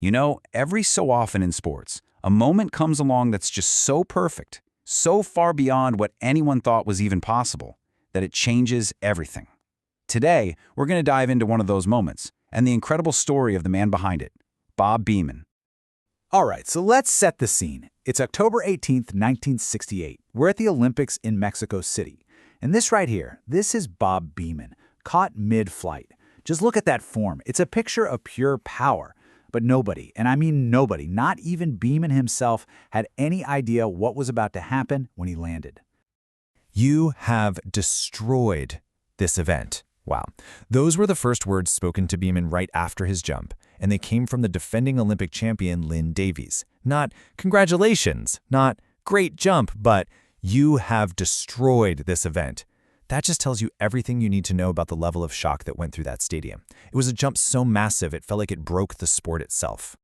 You know, every so often in sports, a moment comes along that's just so perfect, so far beyond what anyone thought was even possible, that it changes everything. Today, we're going to dive into one of those moments and the incredible story of the man behind it, Bob Beamon. All right, so let's set the scene. It's October 18th, 1968. We're at the Olympics in Mexico City. And this right here, this is Bob Beamon, caught mid-flight. Just look at that form. It's a picture of pure power. But nobody, and I mean nobody, not even Beamon himself, had any idea what was about to happen when he landed. You have destroyed this event. Wow. Those were the first words spoken to Beamon right after his jump, and they came from the defending Olympic champion Lynn Davies. Not congratulations, not great jump, but you have destroyed this event. That just tells you everything you need to know about the level of shock that went through that stadium. It was a jump so massive it felt like it broke the sport itself.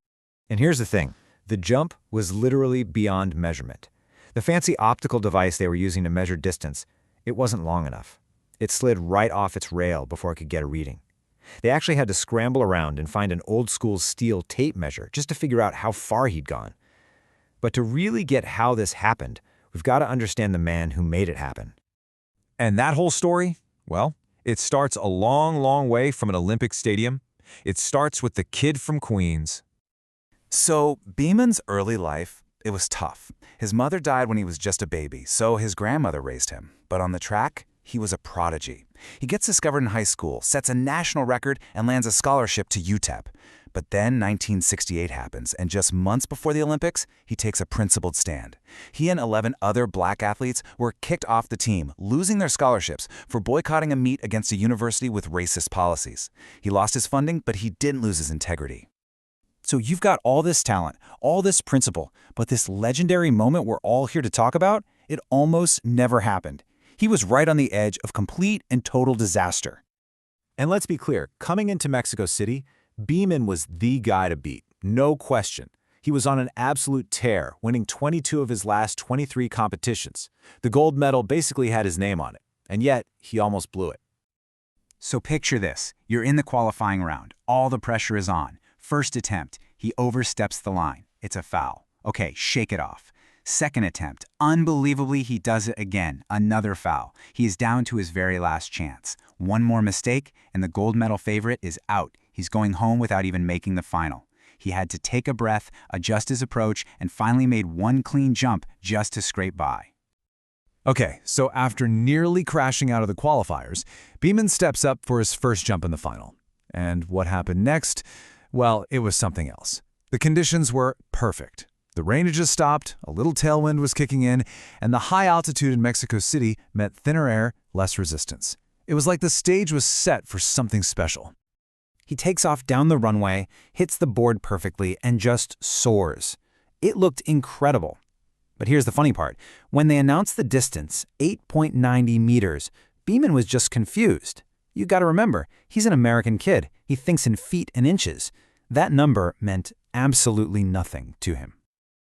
And here's the thing. The jump was literally beyond measurement. The fancy optical device they were using to measure distance, it wasn't long enough. It slid right off its rail before it could get a reading. They actually had to scramble around and find an old-school steel tape measure just to figure out how far he'd gone. But to really get how this happened, we've got to understand the man who made it happen. And that whole story, well, it starts a long, long way from an Olympic stadium. It starts with the kid from Queens. So, Beamon's early life, it was tough. His mother died when he was just a baby, so his grandmother raised him. But on the track, he was a prodigy. He gets discovered in high school, sets a national record, and lands a scholarship to UTEP. But then 1968 happens, and just months before the Olympics, he takes a principled stand. He and 11 other black athletes were kicked off the team, losing their scholarships for boycotting a meet against a university with racist policies. He lost his funding, but he didn't lose his integrity. So you've got all this talent, all this principle, but this legendary moment we're all here to talk about, it almost never happened. He was right on the edge of complete and total disaster. And let's be clear, coming into Mexico City, Beamon was the guy to beat, no question. He was on an absolute tear, winning 22 of his last 23 competitions. The gold medal basically had his name on it, and yet he almost blew it. So picture this. You're in the qualifying round. All the pressure is on. First attempt, he oversteps the line. It's a foul. Okay, shake it off. Second attempt, unbelievably, he does it again. Another foul. He is down to his very last chance. One more mistake, and the gold medal favorite is out. He's going home without even making the final. He had to take a breath, adjust his approach, and finally made one clean jump just to scrape by. Okay, so after nearly crashing out of the qualifiers, Beamon steps up for his first jump in the final. And what happened next? Well, it was something else. The conditions were perfect. The rain had just stopped, a little tailwind was kicking in, and the high altitude in Mexico City meant thinner air, less resistance. It was like the stage was set for something special. He takes off down the runway, hits the board perfectly, and just soars. It looked incredible. But here's the funny part. When they announced the distance, 8.90 meters, Beamon was just confused. You gotta remember, he's an American kid. He thinks in feet and inches. That number meant absolutely nothing to him.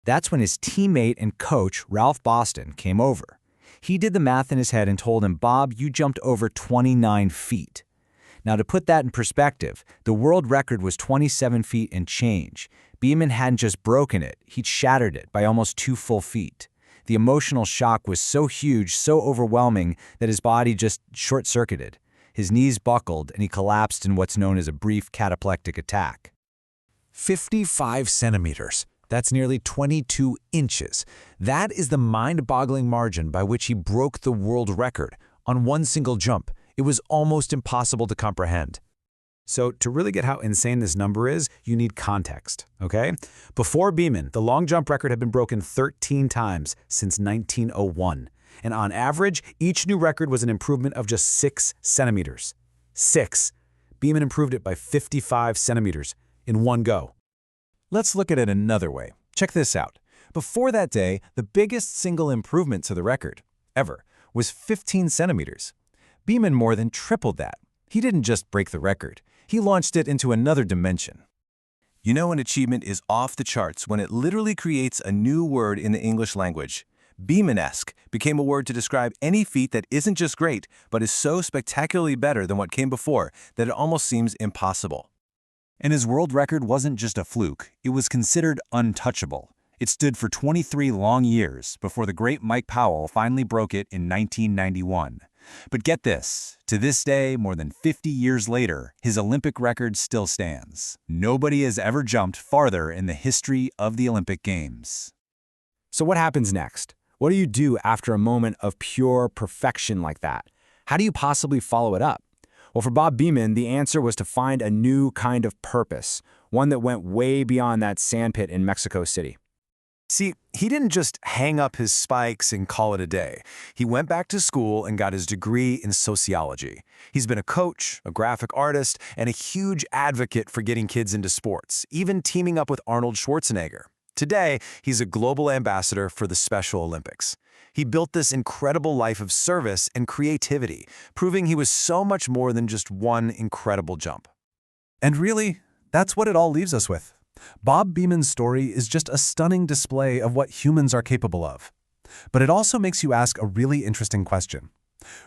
That's when his teammate and coach, Ralph Boston, came over. He did the math in his head and told him, "Bob, you jumped over 29 feet." Now, to put that in perspective, the world record was 27 feet and change. Beamon hadn't just broken it, he'd shattered it by almost 2 full feet. The emotional shock was so huge, so overwhelming, that his body just short-circuited. His knees buckled, and he collapsed in what's known as a brief cataplectic attack. 55 centimeters. That's nearly 22 inches. That is the mind-boggling margin by which he broke the world record on one single jump. It was almost impossible to comprehend. So to really get how insane this number is, you need context, okay? Before Beamon, the long jump record had been broken 13 times since 1901. And on average, each new record was an improvement of just 6 centimeters. 6. Beamon improved it by 55 centimeters in one go. Let's look at it another way. Check this out. Before that day, the biggest single improvement to the record, ever, was 15 centimeters. Beamon more than tripled that. He didn't just break the record. He launched it into another dimension. You know, an achievement is off the charts when it literally creates a new word in the English language. Beamon-esque became a word to describe any feat that isn't just great, but is so spectacularly better than what came before that it almost seems impossible. And his world record wasn't just a fluke, it was considered untouchable. It stood for 23 long years before the great Mike Powell finally broke it in 1991. But get this, to this day, more than 50 years later, his Olympic record still stands. Nobody has ever jumped farther in the history of the Olympic Games. So what happens next? What do you do after a moment of pure perfection like that? How do you possibly follow it up? Well, for Bob Beamon, the answer was to find a new kind of purpose, one that went way beyond that sandpit in Mexico City. See, he didn't just hang up his spikes and call it a day. He went back to school and got his degree in sociology. He's been a coach, a graphic artist, and a huge advocate for getting kids into sports, even teaming up with Arnold Schwarzenegger. Today, he's a global ambassador for the Special Olympics. He built this incredible life of service and creativity, proving he was so much more than just one incredible jump. And really, that's what it all leaves us with. Bob Beamon's story is just a stunning display of what humans are capable of. But it also makes you ask a really interesting question.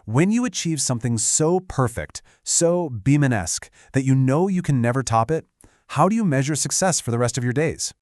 When you achieve something so perfect, so Beamon-esque, that you know you can never top it, how do you measure success for the rest of your days?